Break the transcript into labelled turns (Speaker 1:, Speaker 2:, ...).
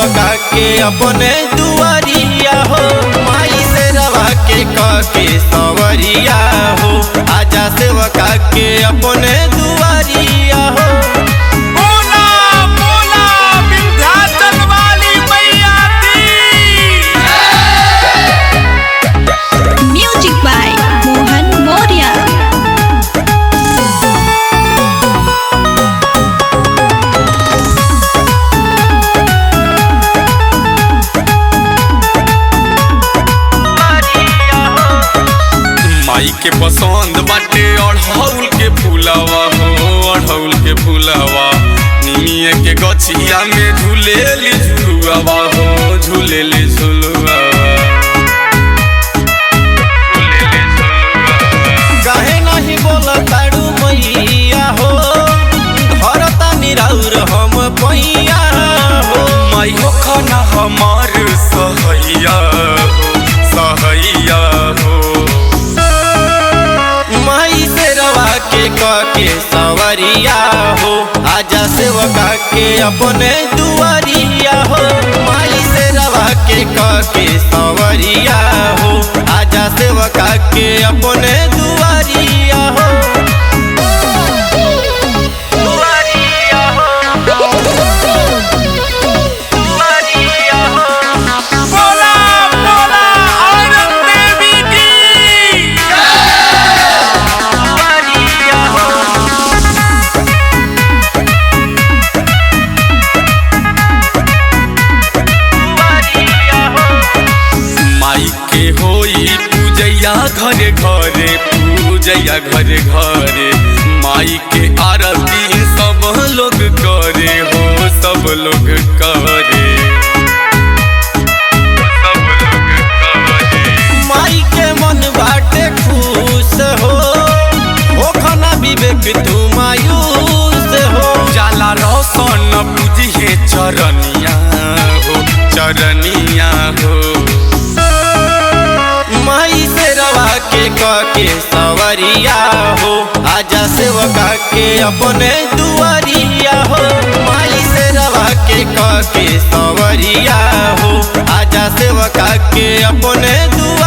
Speaker 1: सेवका के अपने दुआरिया हो, माई से रवा के काके सवरिया हो, आजा सेवका के अपने दुआरिया हो।
Speaker 2: माई के पसंद बाटे अढ़ौल के फूलवा हो, अढ़ौल के फूलवा निमिये के गछिया में झूलेली झुलुआ हो, झूलेली झुलुआ।
Speaker 1: काहे नहीं बोला तारू मैया हो, धरता निराउर हम पैया हो,
Speaker 2: माई हो खाना हमार सहैया हो, सहैया हो।
Speaker 1: माई से रवा के काके सवरिया हो, आजा सेवका के अपने दुआरिया हो, माई से रवा के काके सवरिया हो, आजा सेवका के अपने दुआरिया हो।
Speaker 2: घरे घरे पूजैया घरे घरे माई के आरती सब लोग करे हो, सब लोग करे, सब लोग करे।
Speaker 1: माई के मन बाटे खुश हो, ओखना विवेक तू मायूस हो,
Speaker 2: जाला रोशन पूजिए चरनिया हो, चरनिया हो।
Speaker 1: माई से रवा के काके सवरिया हो, आजा सेवका के अपने दुआरिया हो, माई से रवा के काके सवरिया हो, आजा सेवका के अपने दुआरिया।